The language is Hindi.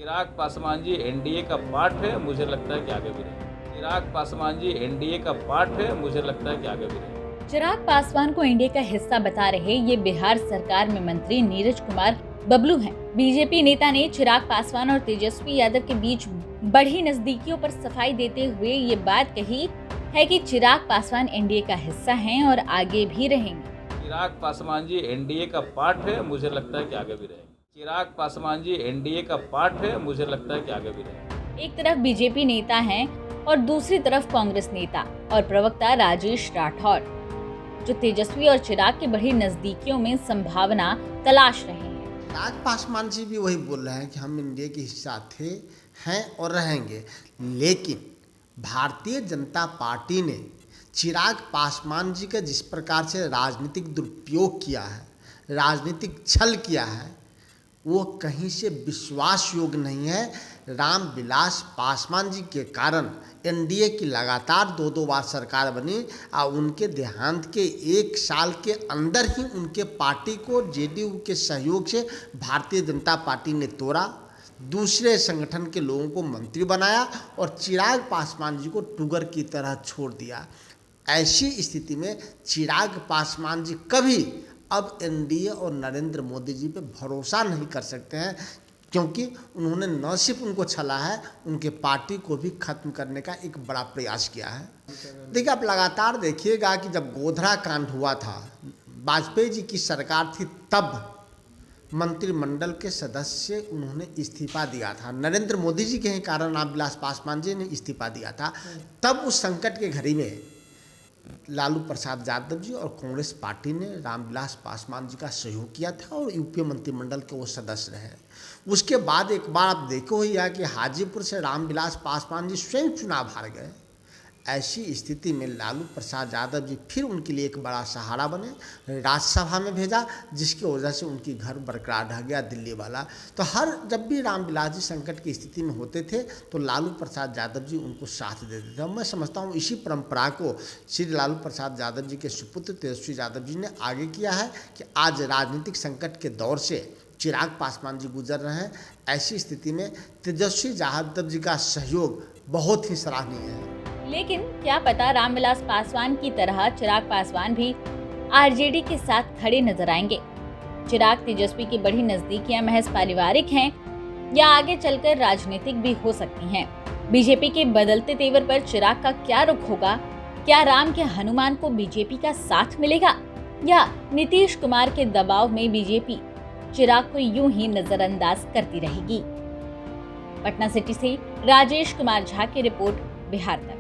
चिराग पासवान जी एनडीए का पार्ट है, मुझे लगता है कि आगे भी रहेंगे। चिराग पासवान जी एनडीए का पार्ट है, मुझे लगता है कि आगे भी रहेंगे। चिराग पासवान को एनडीए का हिस्सा बता रहे ये बिहार सरकार में मंत्री नीरज कुमार बबलू हैं। बीजेपी नेता ने चिराग पासवान और तेजस्वी यादव के बीच बढ़ी नजदीकियों पर सफाई देते हुए ये बात कही है कि चिराग पासवान एनडीए का हिस्सा हैं और आगे भी रहेंगे। चिराग पासवान जी एनडीए का पार्ट है, मुझे लगता है कि आगे भी रहेंगे। चिराग पासवान जी एनडीए का पार्ट है, मुझे लगता है कि आगे भी रहेंगे। एक तरफ बीजेपी नेता हैं और दूसरी तरफ कांग्रेस नेता और प्रवक्ता राजेश राठौर, जो तेजस्वी और चिराग की बढ़ी नजदीकियों में संभावना तलाश रहे हैं। चिराग पासवान जी भी वही बोल रहे हैं कि हम एनडीए के हिस्सा थे, हैं और रहेंगे, लेकिन भारतीय जनता पार्टी ने चिराग पासवान जी का जिस प्रकार से राजनीतिक दुरुपयोग किया है, राजनीतिक छल किया है, वो कहीं से विश्वास योग्य नहीं है। रामविलास पासवान जी के कारण एनडीए की लगातार दो बार सरकार बनी और उनके देहांत के एक साल के अंदर ही उनके पार्टी को जेडीयू के सहयोग से भारतीय जनता पार्टी ने तोड़ा, दूसरे संगठन के लोगों को मंत्री बनाया और चिराग पासवान जी को टुगर की तरह छोड़ दिया। ऐसी स्थिति में चिराग पासवान जी कभी अब एनडीए और नरेंद्र मोदी जी पे भरोसा नहीं कर सकते हैं, क्योंकि उन्होंने न सिर्फ उनको छला है, उनके पार्टी को भी खत्म करने का एक बड़ा प्रयास किया है। देखिए, आप लगातार देखिएगा कि जब गोधरा कांड हुआ था, वाजपेयी जी की सरकार थी, तब मंत्रिमंडल के सदस्य उन्होंने इस्तीफा दिया था। नरेंद्र मोदी जी के कारण रामविलास पासवान जी ने इस्तीफा दिया था। तब उस संकट के घड़ी में लालू प्रसाद यादव जी और कांग्रेस पार्टी ने रामविलास पासवान जी का सहयोग किया था और यूपीए मंत्रिमंडल के वो सदस्य रहे। उसके बाद एक बार आप देखो ही है कि हाजीपुर से रामविलास पासवान जी स्वयं चुनाव हार गए। ऐसी स्थिति में लालू प्रसाद यादव जी फिर उनके लिए एक बड़ा सहारा बने, राज्यसभा में भेजा, जिसकी वजह से उनकी घर बरकरार रह गया दिल्ली वाला। तो जब भी रामविलास जी संकट की स्थिति में होते थे तो लालू प्रसाद यादव जी उनको साथ देते थे। मैं समझता हूँ इसी परंपरा को श्री लालू प्रसाद यादव जी के सुपुत्र तेजस्वी यादव जी ने आगे किया है कि आज राजनीतिक संकट के दौर से चिराग पासवान जी गुजर रहे हैं। ऐसी स्थिति में तेजस्वी यादव जी का सहयोग बहुत ही सराहनीय है। लेकिन क्या पता रामविलास पासवान की तरह चिराग पासवान भी आरजेडी के साथ खड़े नजर आएंगे। चिराग तेजस्वी की बढ़ी नजदीकियां महज पारिवारिक हैं या आगे चलकर राजनीतिक भी हो सकती हैं। बीजेपी के बदलते तेवर पर चिराग का क्या रुख होगा? क्या राम के हनुमान को बीजेपी का साथ मिलेगा या नीतीश कुमार के दबाव में बीजेपी चिराग को यूं ही नजरअंदाज करती रहेगी? पटना सिटी से राजेश कुमार झा की रिपोर्ट, बिहार तक।